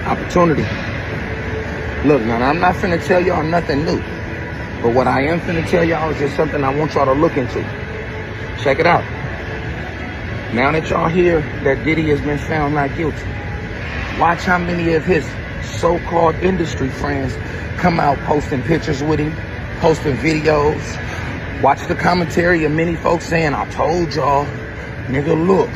Opportunity. Look, now I'm not finna tell y'all nothing new. But what I am finna tell y'all is just something I want y'all to look into. Check it out. Now that y'all hear that Diddy has been found not guilty, watch how many of his so-called industry friends come out posting pictures with him, posting videos. Watch the commentary of many folks saying, I told y'all, nigga, look,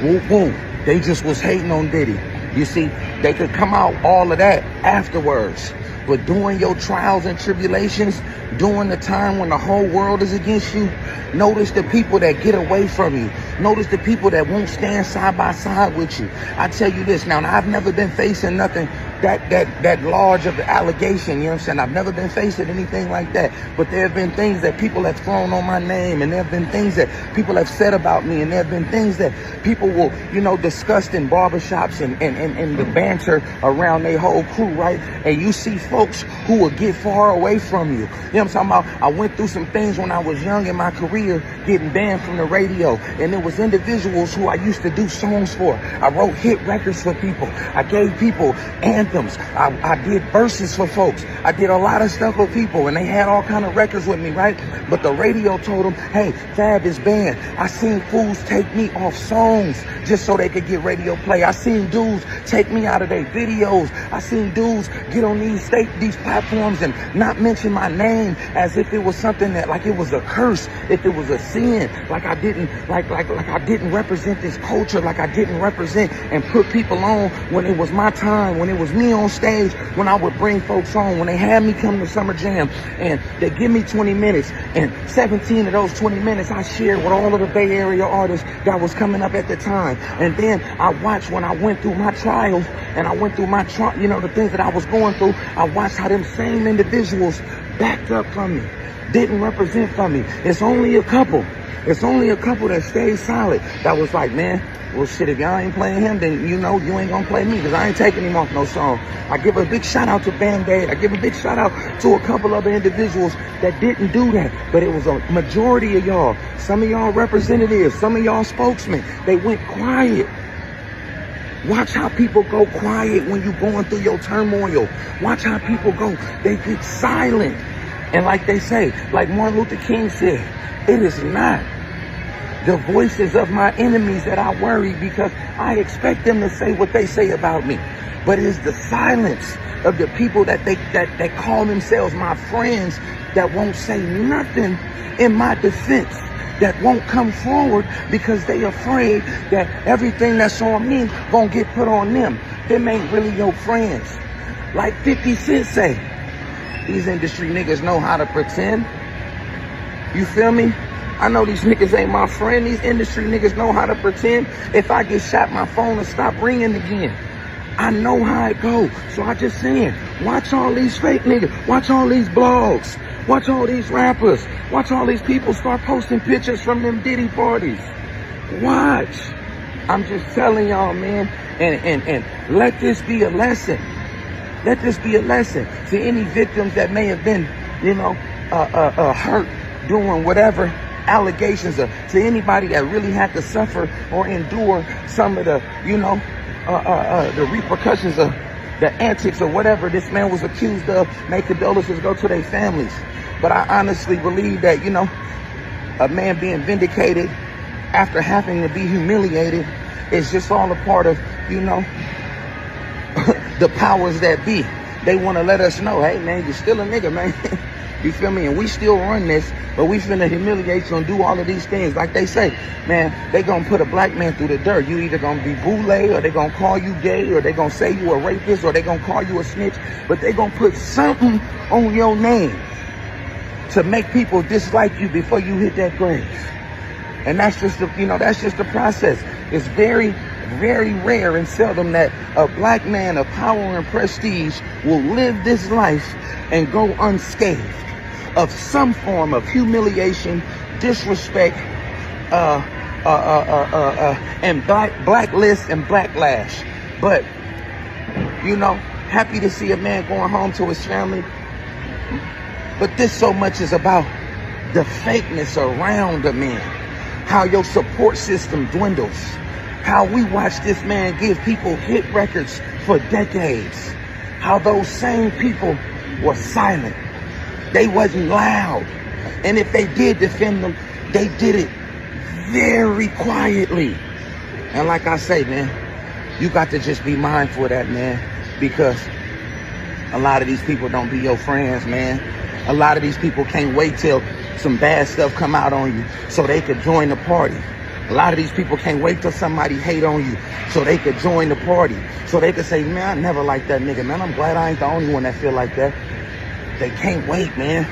whoop, whoop. They just was hating on Diddy. You see, they could come out all of that afterwards. But during your trials and tribulations, during the time when the whole world is against you, notice the people that get away from you. Notice the people that won't stand side by side with you. I tell you this, now I've never been facing nothing that large of the allegation, you know what I'm saying? I've never been facing anything like that. But there have been things that people have thrown on my name, and there have been things that people have said about me, and there have been things that people will, you know, discuss in barbershops and the banter around their whole crew, right? And you see folks who will get far away from you. You know what I'm talking about? I went through some things when I was young in my career, getting banned from the radio, and there was individuals who I used to do songs for. I wrote hit records for people. I gave people anthems. I did verses for folks. I did a lot of stuff for people, and they had all kind of records with me, right? But the radio told them, hey, Fab is banned. I seen fools take me off songs just so they could get radio play. I seen dudes take me out of their videos. I seen dudes get on these platforms and not mention my name as if it was something that, like it was a curse, if it was a sin, like I didn't I didn't represent this culture, like I didn't represent and put people on when it was my time, when it was me on stage, when I would bring folks on, when they had me come to Summer Jam and they give me 20 minutes, and 17 of those 20 minutes I shared with all of the Bay Area artists that was coming up at the time. And then I watched when I went through my trials and I went through my you know, the things that I was going through, I watched how them same individuals backed up from me, didn't represent for me. It's only a couple that stayed solid, that was like, man, well, shit, if y'all ain't playing him, then you know you ain't gonna play me, because I ain't taking him off no song. I give a big shout out to Band-Aid. I give a big shout out to a couple other individuals that didn't do that. But it was a majority of y'all. Some of y'all representatives, some of y'all spokesmen, they went quiet. Watch how people go quiet when you're going through your turmoil. Watch how people go, they get silent. And like they say, like Martin Luther King said, it is not the voices of my enemies that I worry, because I expect them to say what they say about me. But it is the silence of the people that they call themselves my friends that won't say nothing in my defense, that won't come forward because they afraid that everything that's on me gonna get put on them. Them ain't really your friends. Like 50 Cent say, these industry niggas know how to pretend. You feel me? I know these niggas ain't my friend. These industry niggas know how to pretend. If I get shot, my phone will stop ringing again. I know how it goes. So I just saying, watch all these fake niggas. Watch all these blogs. Watch all these rappers. Watch all these people start posting pictures from them Diddy parties. Watch. I'm just telling y'all, man. And let this be a lesson. Let this be a lesson to any victims that may have been, you know, hurt doing whatever allegations, to anybody that really had to suffer or endure some of the, you know, the repercussions of the antics or whatever this man was accused of. May condolences go to their families. But I honestly believe that, you know, a man being vindicated after having to be humiliated is just all a part of, you know, the powers that be. They want to let us know, hey man, you're still a nigga, man. You feel me? And we still run this, but we finna humiliate you and do all of these things. Like they say, man, they gonna put a black man through the dirt. You either gonna be boule, or they gonna call you gay, or they gonna say you a rapist, or they gonna call you a snitch. But they gonna put something on your name to make people dislike you before you hit that grave. And that's just the, you know, that's just the process. It's very, very rare and seldom that a black man of power and prestige will live this life and go unscathed of some form of humiliation, disrespect, and blacklist and backlash. But, you know, happy to see a man going home to his family. But this so much is about the fakeness around a man, how your support system dwindles, how we watch this man give people hit records for decades. How those same people were silent. They wasn't loud. And if they did defend them, they did it very quietly. And like I say, man, you got to just be mindful of that, man, because a lot of these people don't be your friends, man. A lot of these people can't wait till some bad stuff come out on you so they could join the party. A lot of these people can't wait till somebody hate on you so they could join the party. So they could say, man, I never liked that nigga, man. I'm glad I ain't the only one that feel like that. They can't wait, man.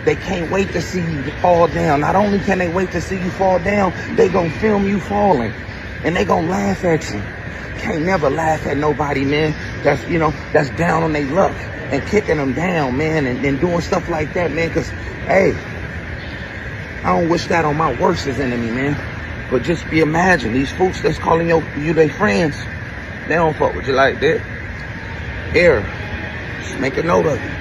They can't wait to see you fall down. Not only can they wait to see you fall down, they gonna film you falling. And they gonna laugh at you. Can't never laugh at nobody, man, that's, you know, that's down on their luck and kicking them down, man, and doing stuff like that, man, because, hey, I don't wish that on my worst enemy, man. But just be imagine, these folks that's calling you their friends, they don't fuck with you like that. Here, just make a note of it.